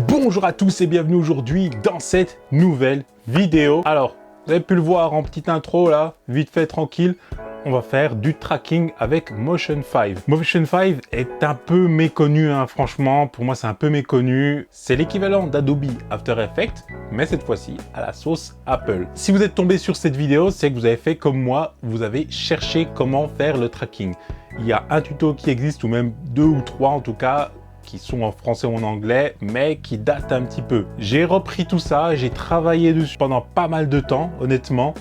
Bonjour à tous et bienvenue aujourd'hui dans cette nouvelle vidéo. Alors, vous avez pu le voir en petite intro là, vite fait, tranquille. On va faire du tracking avec Motion 5. Motion 5 est un peu méconnu, hein, franchement. Pour moi, c'est un peu méconnu. C'est l'équivalent d'Adobe After Effects, mais cette fois-ci à la sauce Apple. Si vous êtes tombé sur cette vidéo, c'est que vous avez fait comme moi, vous avez cherché comment faire le tracking. Il y a un tuto qui existe, ou même 2 ou 3 en tout cas, qui sont en français ou en anglais, mais qui datent un petit peu. J'ai repris tout ça, j'ai travaillé dessus pendant pas mal de temps, honnêtement.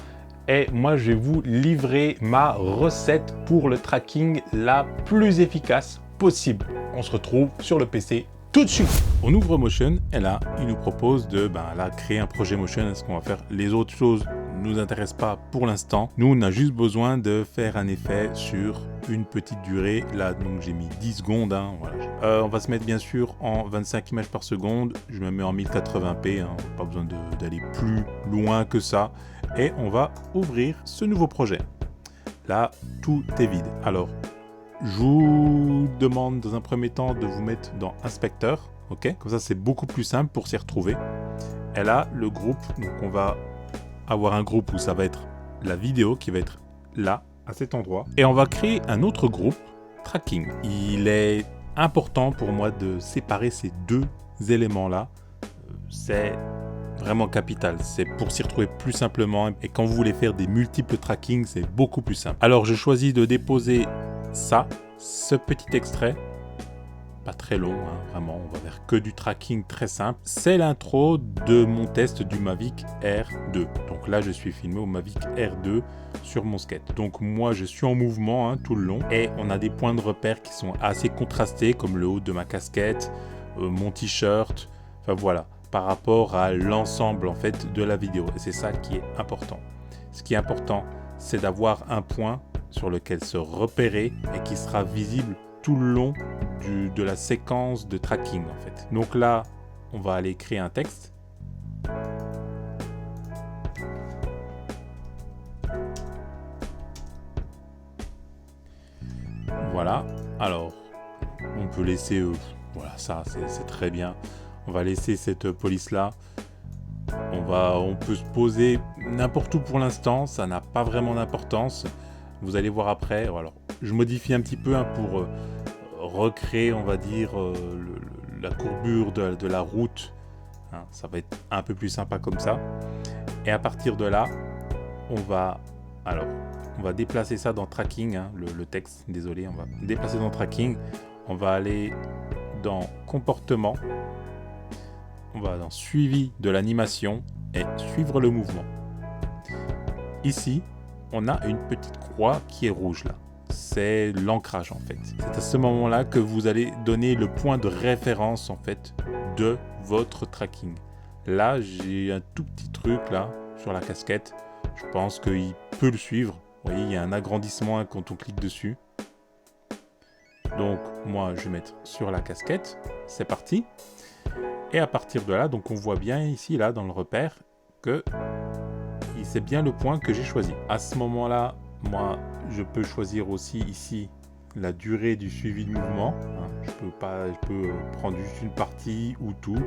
Et moi, je vais vous livrer ma recette pour le tracking la plus efficace possible. On se retrouve sur le PC tout de suite. On ouvre Motion et là, il nous propose de créer un projet Motion. Est-ce qu'on va faire les autres choses ne nous intéressent pas pour l'instant. Nous, on a juste besoin de faire un effet sur une petite durée. Là, donc j'ai mis 10 secondes. Hein, voilà. On va se mettre bien sûr en 25 images par seconde. Je me mets en 1080p. Hein, pas besoin d'aller plus loin que ça. Et on va ouvrir ce nouveau projet. Là, tout est vide. Alors, je vous demande dans un premier temps de vous mettre dans Inspecteur. Ok, comme ça, c'est beaucoup plus simple pour s'y retrouver. Et là, le groupe, donc on va avoir un groupe où ça va être la vidéo qui va être là, à cet endroit. Et on va créer un autre groupe, Tracking. Il est important pour moi de séparer ces deux éléments-là. C'est vraiment capital. C'est pour s'y retrouver plus simplement. Et quand vous voulez faire des multiples trackings, c'est beaucoup plus simple. Alors, je choisis de déposer ce petit extrait. Pas très long, hein, vraiment, on va faire que du tracking très simple. C'est l'intro de mon test du Mavic Air 2. Donc là, je suis filmé au Mavic Air 2 sur mon skate. Donc moi, je suis en mouvement hein, tout le long. Et on a des points de repère qui sont assez contrastés, comme le haut de ma casquette, mon t-shirt, enfin voilà, par rapport à l'ensemble en fait de la vidéo. Et c'est ça qui est important. Ce qui est important, c'est d'avoir un point sur lequel se repérer et qui sera visible tout le long de la séquence de tracking en fait. Donc là, on va aller créer un texte. Voilà. Alors, on peut laisser... voilà, ça, c'est très bien. On va laisser cette police-là. On peut se poser n'importe où pour l'instant. Ça n'a pas vraiment d'importance. Vous allez voir après. Alors, je modifie un petit peu hein, pour... recréer, on va dire, la courbure de la route. Hein, ça va être un peu plus sympa comme ça. Et à partir de là, on va déplacer ça dans Tracking, hein, le texte, désolé, on va déplacer dans Tracking. On va aller dans Comportement. On va dans Suivi de l'animation et Suivre le mouvement. Ici, on a une petite croix qui est rouge là. C'est l'ancrage en fait. C'est à ce moment-là que vous allez donner le point de référence en fait de votre tracking. Là, j'ai un tout petit truc là sur la casquette. Je pense qu'il peut le suivre. Vous voyez, il y a un agrandissement hein, quand on clique dessus. Donc moi, je vais mettre sur la casquette. C'est parti. Et à partir de là, donc on voit bien ici là dans le repère que c'est bien le point que j'ai choisi. À ce moment-là, moi, je peux choisir aussi ici la durée du suivi de mouvement. Hein. Je peux prendre juste une partie ou tout.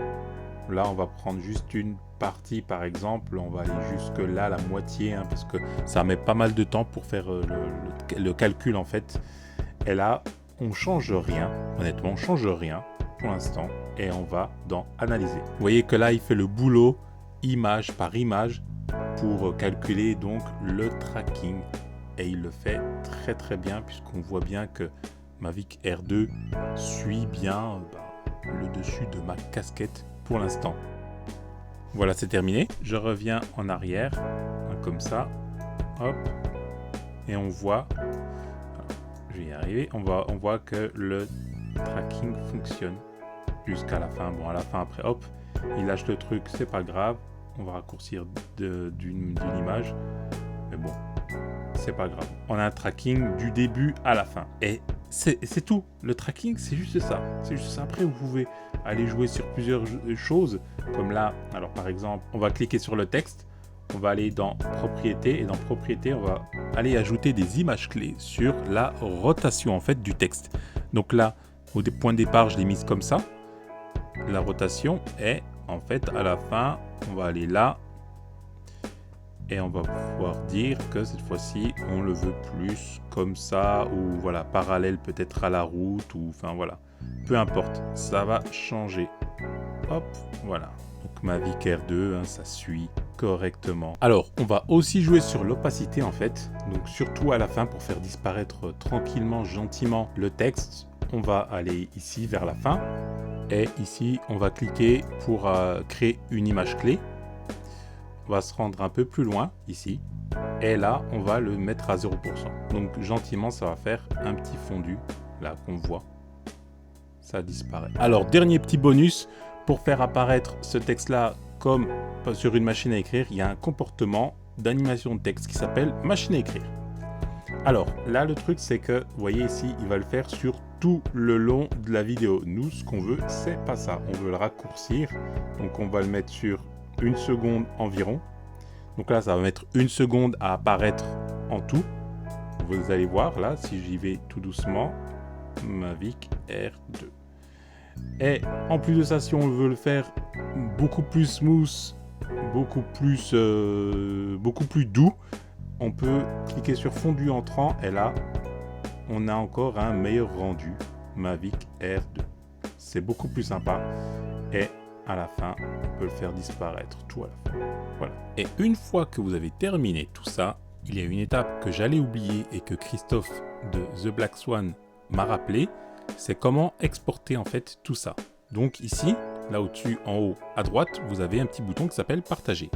Là, on va prendre juste une partie, par exemple. On va aller jusque là, la moitié, hein, parce que ça met pas mal de temps pour faire le calcul, en fait. Et là, on change rien. Honnêtement, on change rien pour l'instant. Et on va dans Analyser. Vous voyez que là, il fait le boulot image par image pour calculer donc le tracking. Et il le fait très très bien puisqu'on voit bien que Mavic Air 2 suit bien le dessus de ma casquette pour l'instant. Voilà, c'est terminé. Je reviens en arrière, comme ça. Hop. Et on voit, je vais y arriver, on voit que le tracking fonctionne jusqu'à la fin. Bon, à la fin après, hop, il lâche le truc, c'est pas grave. On va raccourcir d'une image. Mais bon, c'est pas grave. On a un tracking du début à la fin. Et c'est tout. Le tracking, c'est juste ça. C'est juste ça. Après, vous pouvez aller jouer sur plusieurs choses. Comme là, alors par exemple, on va cliquer sur le texte. On va aller dans Propriétés. Et dans Propriétés, on va aller ajouter des images clés sur la rotation en fait du texte. Donc là, au point de départ, je l'ai mise comme ça. la rotation et en fait à la fin on va aller là et on va pouvoir dire que cette fois-ci on le veut plus comme ça ou voilà parallèle peut-être à la route ou enfin voilà, peu importe, ça va changer. Hop, voilà. Donc Mavic R2, hein, ça suit correctement. Alors, on va aussi jouer sur l'opacité en fait. Donc surtout à la fin pour faire disparaître tranquillement, gentiment le texte. On va aller ici vers la fin. Et ici, on va cliquer pour créer une image clé. On va se rendre un peu plus loin ici. Et là, on va le mettre à 0%. Donc gentiment, ça va faire un petit fondu là qu'on voit. Ça disparaît. Alors, dernier petit bonus. Pour faire apparaître ce texte-là comme sur une machine à écrire, il y a un comportement d'animation de texte qui s'appelle machine à écrire. Alors là, le truc, c'est que, vous voyez ici, il va le faire sur tout le long de la vidéo. Nous, ce qu'on veut, c'est pas ça. On veut le raccourcir. Donc, on va le mettre sur 1 seconde environ. Donc là, ça va mettre 1 seconde à apparaître en tout. Vous allez voir, là, si j'y vais tout doucement, Mavic R2. Et en plus de ça, si on veut le faire beaucoup plus smooth, beaucoup plus doux, on peut cliquer sur fondu entrant et là, on a encore un meilleur rendu Mavic R2. C'est beaucoup plus sympa et à la fin, on peut le faire disparaître tout à la fin. Voilà. Et une fois que vous avez terminé tout ça, il y a une étape que j'allais oublier et que Christophe de The Black Swan m'a rappelé. C'est comment exporter en fait tout ça. Donc ici, là au-dessus, en haut à droite, vous avez un petit bouton qui s'appelle partager.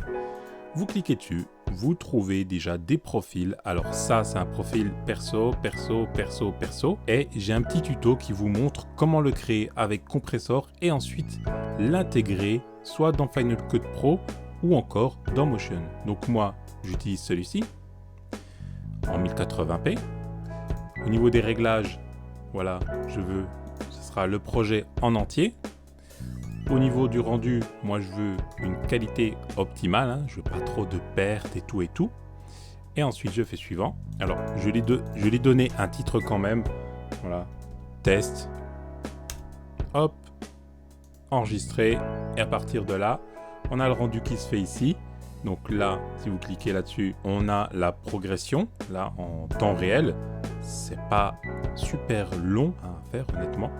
Vous cliquez dessus, vous trouvez déjà des profils. Alors ça, c'est un profil perso, perso, perso, perso. Et j'ai un petit tuto qui vous montre comment le créer avec Compressor et ensuite l'intégrer soit dans Final Cut Pro ou encore dans Motion. Donc moi, j'utilise celui-ci en 1080p. Au niveau des réglages, voilà, ce sera le projet en entier. Au niveau du rendu, moi je veux une qualité optimale, hein, je veux pas trop de pertes et tout et tout. Et ensuite je fais suivant. Alors je lui donné un titre quand même, voilà, test, hop, enregistré. Et à partir de là, on a le rendu qui se fait ici. Donc là, si vous cliquez là-dessus, on a la progression, là en temps réel. C'est pas super long à faire honnêtement.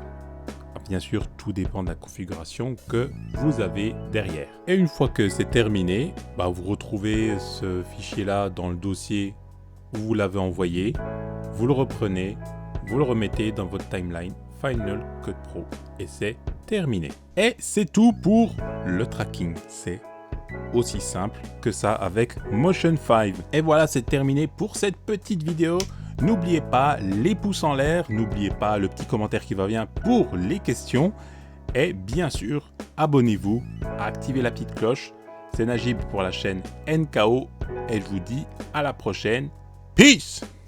Bien sûr, tout dépend de la configuration que vous avez derrière. Et une fois que c'est terminé, vous retrouvez ce fichier-là dans le dossier où vous l'avez envoyé. Vous le reprenez, vous le remettez dans votre timeline Final Cut Pro et c'est terminé. Et c'est tout pour le tracking. C'est aussi simple que ça avec Motion 5. Et voilà, c'est terminé pour cette petite vidéo. N'oubliez pas les pouces en l'air, n'oubliez pas le petit commentaire qui va bien pour les questions. Et bien sûr, abonnez-vous, activez la petite cloche. C'est Najib pour la chaîne NKO et je vous dis à la prochaine. Peace!